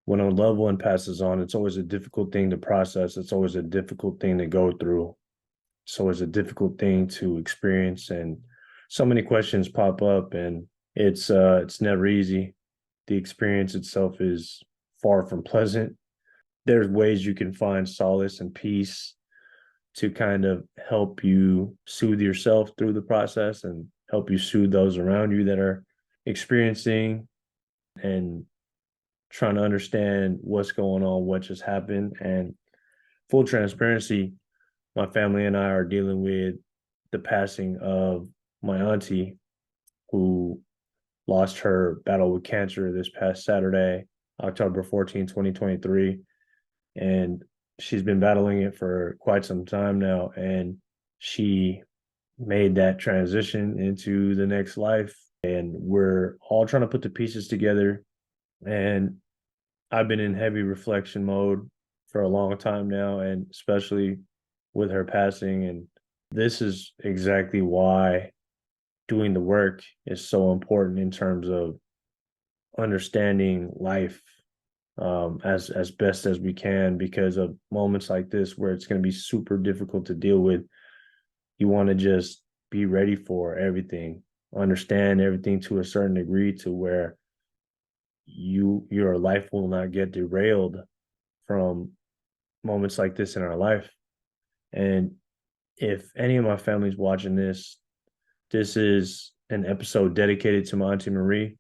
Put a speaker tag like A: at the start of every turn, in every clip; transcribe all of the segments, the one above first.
A: when a loved one passes on, it's always a difficult thing to process. It's always a difficult thing to go through. It's always a difficult thing to experience, and so many questions pop up, and it's never easy. The experience itself is far from pleasant. There's ways you can find solace and peace to kind of help you soothe yourself through the process and help you soothe those around you that are experiencing and trying to understand what's going on, what just happened. And full transparency, my family and I are dealing with the passing of my auntie, who lost her battle with cancer this past Saturday, October 14, 2023. And she's been battling it for quite some time now. And she made that transition into the next life. And we're all trying to put the pieces together. And I've been in heavy reflection mode for a long time now, and especially with her passing. And this is exactly why doing the work is so important in terms of understanding life as best as we can, because of moments like this where it's going to be super difficult to deal with. You want to just be ready for everything, understand everything to a certain degree, to where your life will not get derailed from moments like this in our life. And if any of my family's watching this, this is an episode dedicated to my Auntie Marie,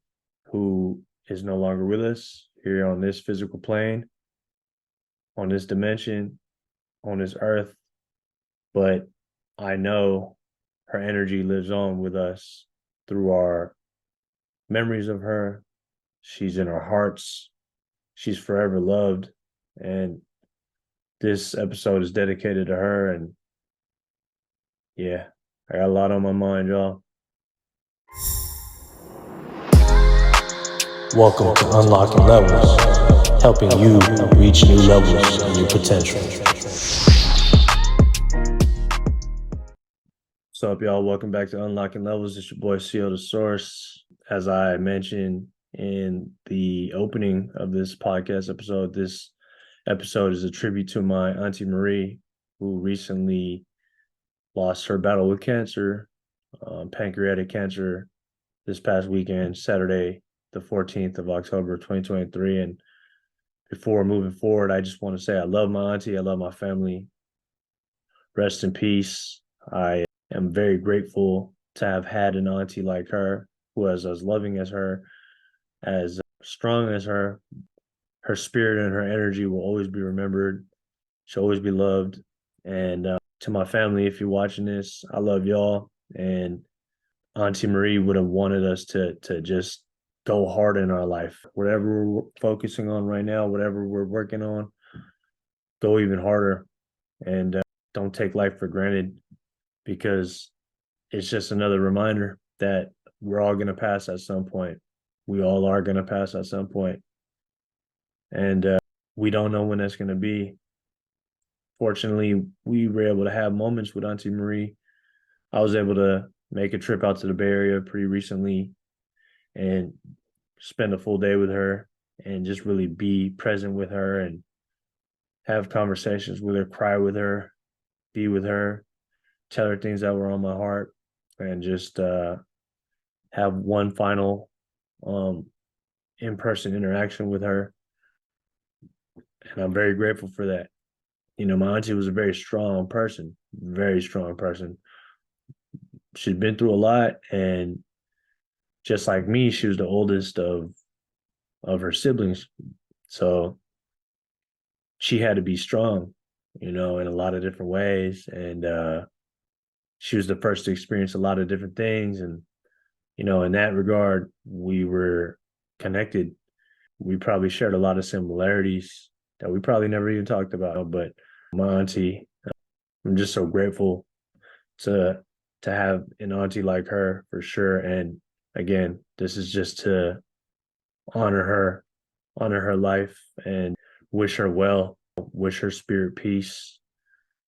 A: who is no longer with us here on this physical plane, on this dimension, on this earth. But I know her energy lives on with us through our memories of her. She's in our hearts. She's forever loved. And this episode is dedicated to her. And yeah, I got a lot on my mind, y'all.
B: Welcome to Unlocking Levels, helping you reach new levels of your potential.
A: What's up, y'all? Welcome back to Unlocking Levels. It's your boy, CO the Source. As I mentioned in the opening of this podcast episode, this episode is a tribute to my Auntie Marie, who recently lost her battle with cancer, pancreatic cancer, this past weekend, Saturday, the 14th of October, 2023. And before moving forward, I just want to say I love my auntie. I love my family. Rest in peace. I am very grateful to have had an auntie like her, who is as loving as her, as strong as her. Her spirit and her energy will always be remembered. She'll always be loved. And to my family, if you're watching this, I love y'all. And Auntie Marie would have wanted us to just go hard in our life. Whatever we're focusing on right now, whatever we're working on, go even harder. And don't take life for granted, because it's just another reminder that we're all going to pass at some point. We all are going to pass at some point. And we don't know when that's going to be. Fortunately, we were able to have moments with Auntie Marie. I was able to make a trip out to the Bay Area pretty recently and spend a full day with her and just really be present with her and have conversations with her, cry with her, be with her, tell her things that were on my heart, and just have one final in-person interaction with her. And I'm very grateful for that. You know, my auntie was a very strong person, very strong person. She'd been through a lot, and just like me, she was the oldest of her siblings. So she had to be strong, you know, in a lot of different ways. And she was the first to experience a lot of different things. And, you know, in that regard, we were connected. We probably shared a lot of similarities that we probably never even talked about. But my auntie, I'm just so grateful to have an auntie like her, for sure. And again, this is just to honor her life, and wish her well, wish her spirit peace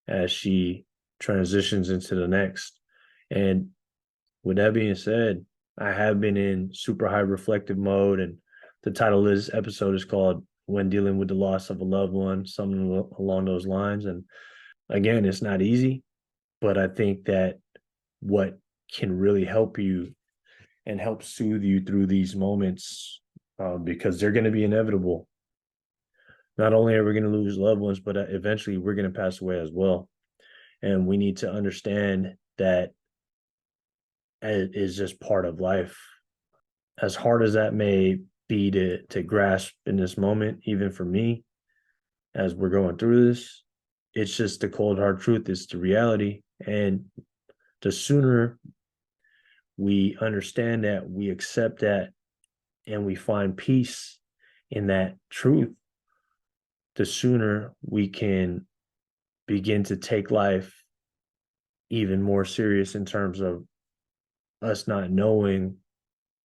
A: as she transitions into the next. And with that being said, I have been in super high reflective mode, and the title of this episode is called when dealing with the loss of a loved one, something along those lines. And again, it's not easy, but I think that what can really help you and help soothe you through these moments, because they're going to be inevitable. Not only are we going to lose loved ones, but eventually we're going to pass away as well. And we need to understand that it is just part of life. As hard as that may be to grasp in this moment, even for me, as we're going through this, it's just the cold hard truth. It's the reality. And the sooner we understand that, we accept that, and we find peace in that truth, the sooner we can begin to take life even more serious in terms of us not knowing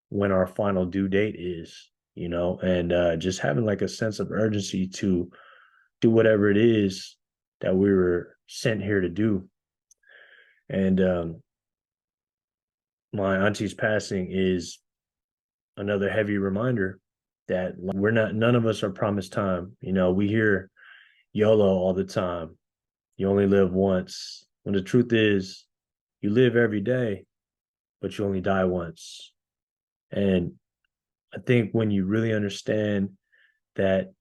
A: when our final due date is, and just having like a sense of urgency to do whatever it is that we were sent here to do. And my auntie's passing is another heavy reminder that none of us are promised time. We hear YOLO all the time. You only live once. When the truth is, you live every day, but you only die once. And I think when you really understand that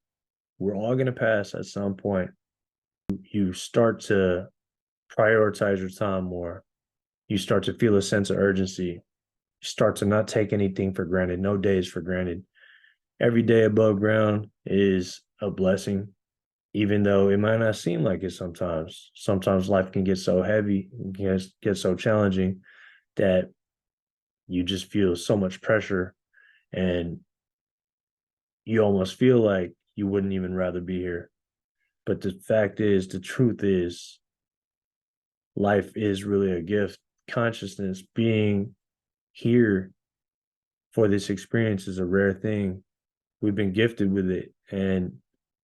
A: we're all going to pass at some point, you start to prioritize your time more. You start to feel a sense of urgency. You start to not take anything for granted, no days for granted. Every day above ground is a blessing, even though it might not seem like it sometimes. Sometimes life can get so heavy, get so challenging that you just feel so much pressure, and you almost feel like you wouldn't even rather be here. But the fact is, the truth is, life is really a gift. Consciousness, being here for this experience, is a rare thing. We've been gifted with it, and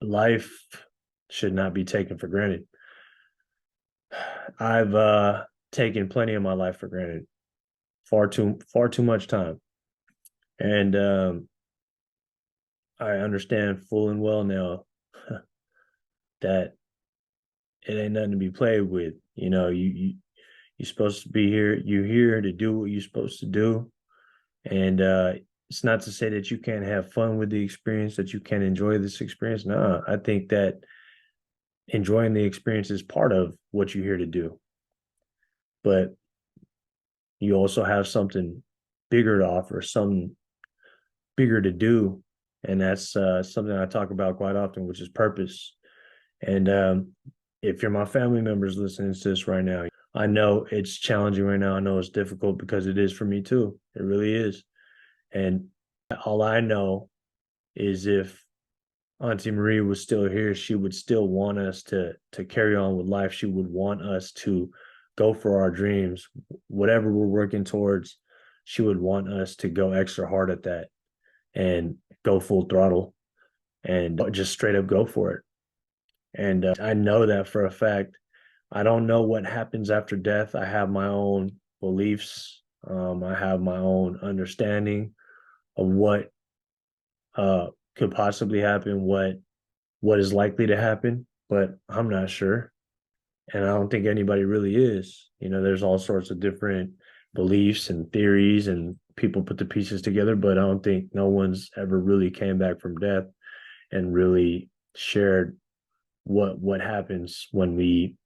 A: life should not be taken for granted. I've taken plenty of my life for granted, far too much time, and I understand full and well now that it ain't nothing to be played with. You're supposed to be here. You're here to do what you're supposed to do, and it's not to say that you can't have fun with the experience, that you can't enjoy this experience. No, I think that enjoying the experience is part of what you're here to do, but you also have something bigger to offer, something bigger to do, and that's something I talk about quite often, which is purpose. And if you're my family members listening to this right now, I know it's challenging right now. I know it's difficult, because it is for me too. It really is. And all I know is, if Auntie Marie was still here, she would still want us to carry on with life. She would want us to go for our dreams, whatever we're working towards. She would want us to go extra hard at that and go full throttle and just straight up go for it. And I know that for a fact. I don't know what happens after death. I have my own beliefs. I have my own understanding of what could possibly happen, what is likely to happen, but I'm not sure. And I don't think anybody really is. There's all sorts of different beliefs and theories, and people put the pieces together, but I don't think no one's ever really came back from death and really shared what happens when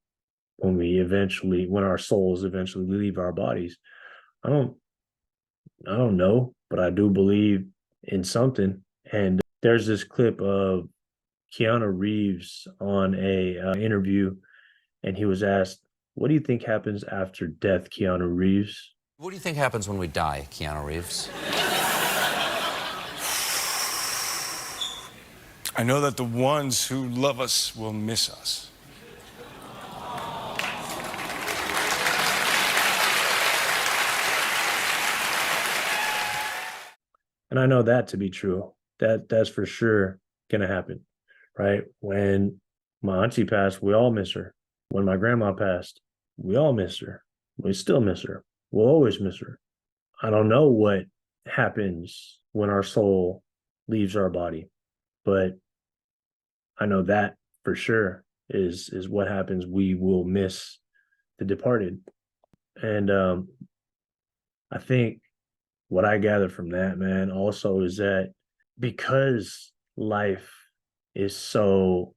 A: our souls eventually leave our bodies. I don't know, but I do believe in something. And there's this clip of Keanu Reeves on a interview, and he was asked, "What do you think happens after death, Keanu Reeves?"
C: What do you think happens when we die, Keanu Reeves?
D: I know that the ones who love us will miss us.
A: And I know that to be true. That's for sure gonna happen, right? When my auntie passed, we all miss her. When my grandma passed, we all miss her. We still miss her. We'll always miss her. I don't know what happens when our soul leaves our body, but I know that for sure is what happens. We will miss the departed. And I think what I gather from that, man, also is that because life is so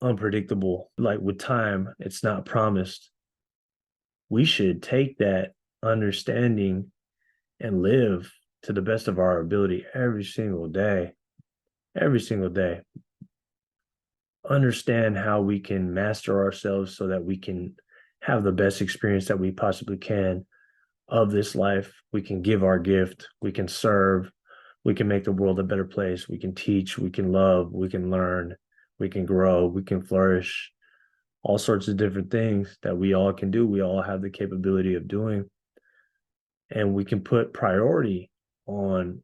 A: unpredictable, like with time, it's not promised. We should take that understanding and live to the best of our ability every single day. Understand how we can master ourselves so that we can have the best experience that we possibly can of this life. We can give our gift, we can serve, we can make the world a better place, we can teach, we can love, we can learn, we can grow, we can flourish, all sorts of different things that we all can do. We all have the capability of doing, and we can put priority on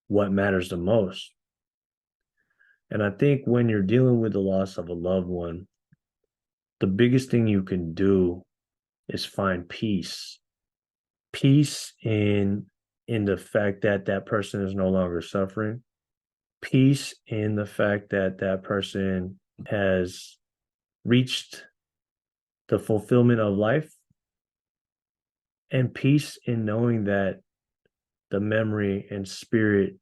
A: what matters the most. And I think when you're dealing with the loss of a loved one, the biggest thing you can do is find peace. Peace in the fact that that person is no longer suffering. Peace in the fact that that person has reached the fulfillment of life, and peace in knowing that the memory and spirit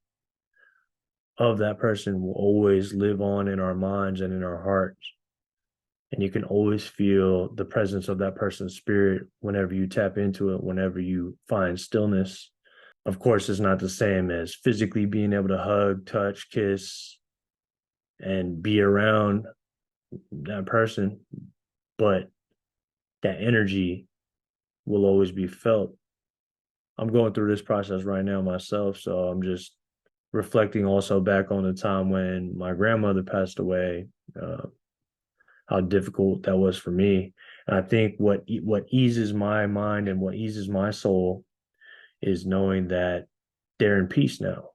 A: of that person will always live on in our minds and in our hearts. And you can always feel the presence of that person's spirit whenever you tap into it, whenever you find stillness. Of course, it's not the same as physically being able to hug, touch, kiss, and be around that person, but that energy will always be felt. I'm going through this process right now myself, so I'm just reflecting also back on the time when my grandmother passed away, how difficult that was for me. And I think what eases my mind and what eases my soul is knowing that they're in peace now.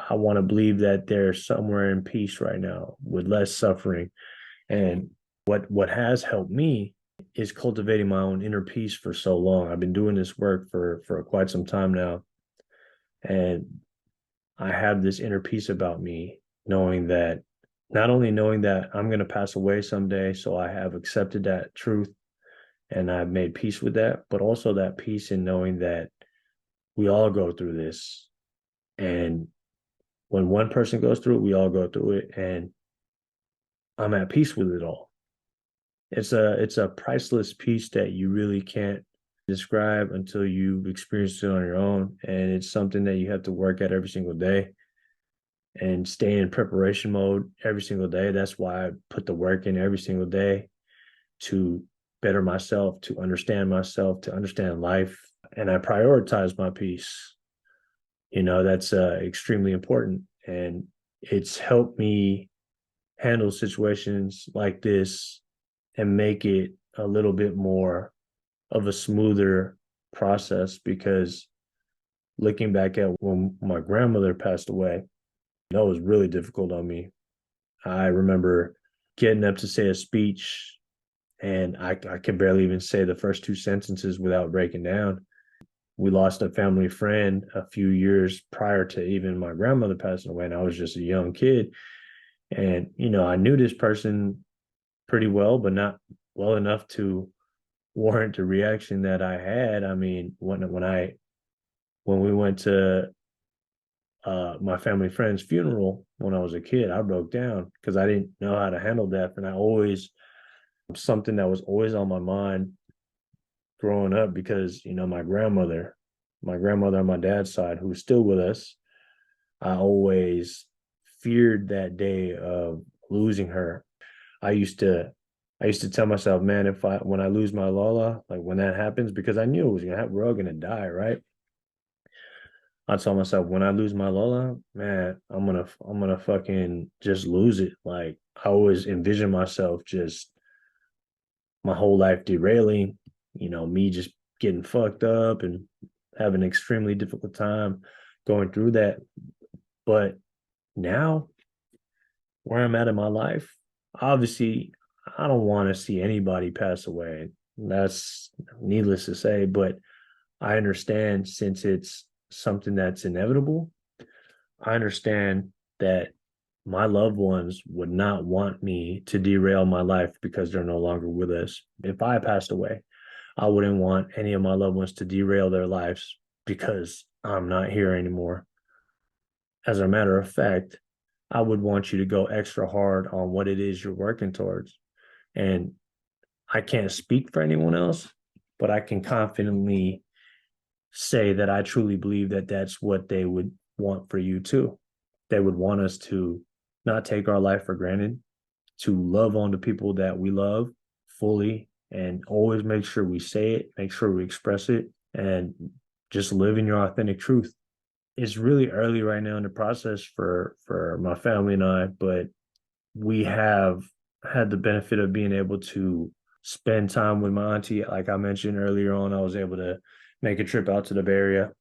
A: I want to believe that they're somewhere in peace right now with less suffering. And what has helped me is cultivating my own inner peace for so long. I've been doing this work for quite some time now. And I have this inner peace about me, knowing that not only knowing that I'm going to pass away someday, so I have accepted that truth and I've made peace with that, but also that peace in knowing that we all go through this. And when one person goes through it, we all go through it. And I'm at peace with it all. It's a priceless peace that you really can't describe until you've experienced it on your own. And it's something that you have to work at every single day and stay in preparation mode every single day. That's why I put the work in every single day to better myself, to understand life. And I prioritize my peace. That's extremely important. And it's helped me handle situations like this and make it a little bit more of a smoother process, because looking back at when my grandmother passed away, that was really difficult on me. I remember getting up to say a speech and I could barely even say the first two sentences without breaking down. We lost a family friend a few years prior to even my grandmother passing away, and I was just a young kid. And, I knew this person pretty well, but not well enough to warrant the reaction that I had. I mean, when we went to my family friend's funeral when I was a kid, I broke down because I didn't know how to handle death. And something that was always on my mind growing up, because, my grandmother on my dad's side, who's still with us, I always feared that day of losing her. I used to tell myself, man, when I lose my Lola, like when that happens, because I knew it was gonna happen, we're all gonna die, right? I told myself, when I lose my Lola, man, I'm gonna fucking just lose it. Like, I always envision myself just my whole life derailing, me just getting fucked up and having an extremely difficult time going through that. But now, where I'm at in my life, obviously, I don't want to see anybody pass away. That's needless to say, but I understand, since it's something that's inevitable, I understand that my loved ones would not want me to derail my life because they're no longer with us. If I passed away, I wouldn't want any of my loved ones to derail their lives because I'm not here anymore. As a matter of fact, I would want you to go extra hard on what it is you're working towards. And I can't speak for anyone else, but I can confidently say that I truly believe that that's what they would want for you too. They would want us to not take our life for granted, to love on the people that we love fully, and always make sure we say it, make sure we express it, and just live in your authentic truth. It's really early right now in the process for my family and I, but we have had the benefit of being able to spend time with my auntie. Like I mentioned earlier on, I was able to make a trip out to the Bay Area,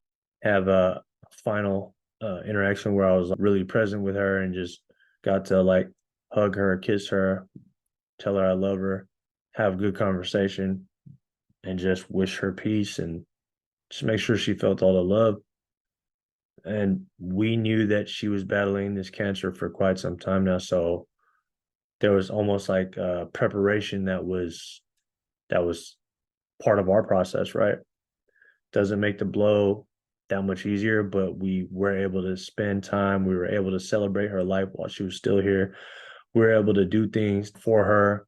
A: have a final interaction where I was really present with her and just got to like hug her, kiss her, tell her I love her, have a good conversation, and just wish her peace and just make sure she felt all the love. And we knew that she was battling this cancer for quite some time now. So there was almost like preparation that was part of our process, right? Doesn't make the blow that much easier, but we were able to spend time. We were able to celebrate her life while she was still here. We were able to do things for her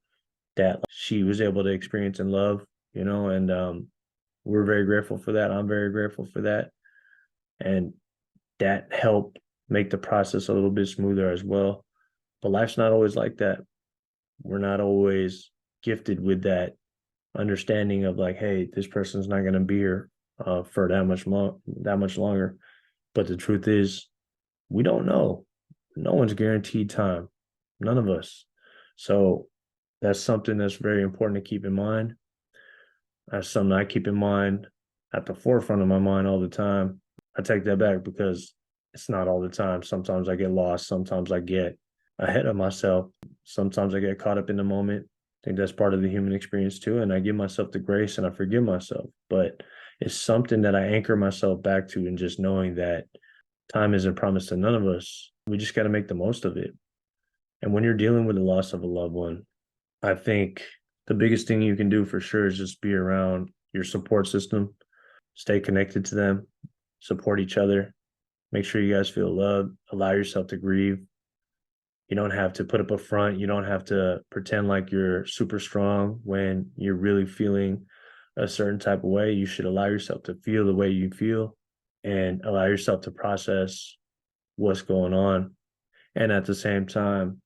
A: that she was able to experience and love, and we're very grateful for that. I'm very grateful for that. And that helped make the process a little bit smoother as well. But life's not always like that. We're not always gifted with that understanding of like, hey, this person's not going to be here for that much longer. But the truth is, we don't know. No one's guaranteed time. None of us. So that's something that's very important to keep in mind. That's something I keep in mind at the forefront of my mind all the time. I take that back because it's not all the time. Sometimes I get lost. Sometimes I get ahead of myself. Sometimes I get caught up in the moment. I think that's part of the human experience too. And I give myself the grace and I forgive myself. But it's something that I anchor myself back to, and just knowing that time isn't promised to none of us. We just got to make the most of it. And when you're dealing with the loss of a loved one, I think the biggest thing you can do for sure is just be around your support system, stay connected to them, support each other, make sure you guys feel loved, allow yourself to grieve. You don't have to put up a front. You don't have to pretend like you're super strong when you're really feeling a certain type of way. You should allow yourself to feel the way you feel and allow yourself to process what's going on. And at the same time,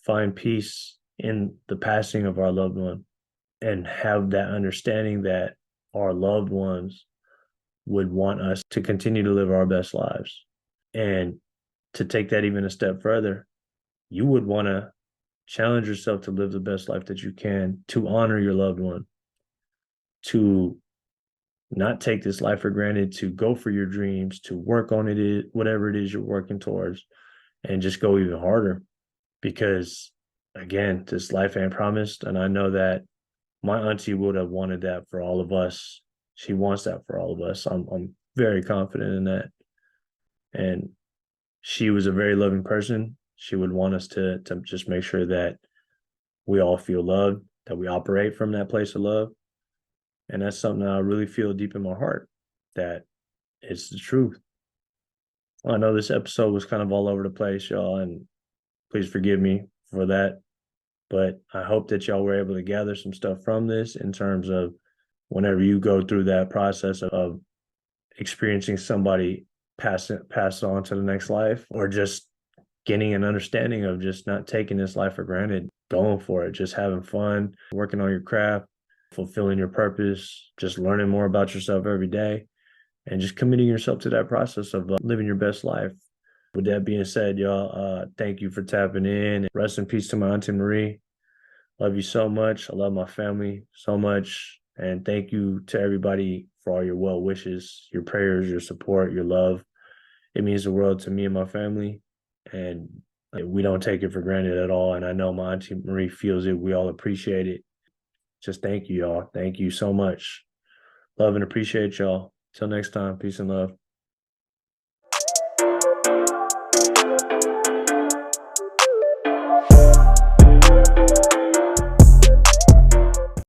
A: find peace in the passing of our loved one and have that understanding that our loved ones would want us to continue to live our best lives. And to take that even a step further, you would want to challenge yourself to live the best life that you can, to honor your loved one, to not take this life for granted, to go for your dreams, to work on it, whatever it is you're working towards, and just go even harder. Because again, this life ain't promised. And I know that my auntie would have wanted that for all of us. She wants that for all of us. I'm very confident in that. And she was a very loving person. She would want us to just make sure that we all feel loved, that we operate from that place of love. And that's something I really feel deep in my heart, that it's the truth. I know this episode was kind of all over the place, y'all, and please forgive me for that. But I hope that y'all were able to gather some stuff from this in terms of whenever you go through that process of experiencing somebody pass on to the next life, or just getting an understanding of just not taking this life for granted, going for it, just having fun, working on your craft, fulfilling your purpose, just learning more about yourself every day, and just committing yourself to that process of living your best life. With that being said, y'all, thank you for tapping in. Rest in peace to my Auntie Marie. Love you so much. I love my family so much. And thank you to everybody for all your well wishes, your prayers, your support, your love. It means the world to me and my family. And we don't take it for granted at all. And I know my Auntie Marie feels it. We all appreciate it. Just thank you, y'all. Thank you so much. Love and appreciate y'all. Till next time. Peace and love.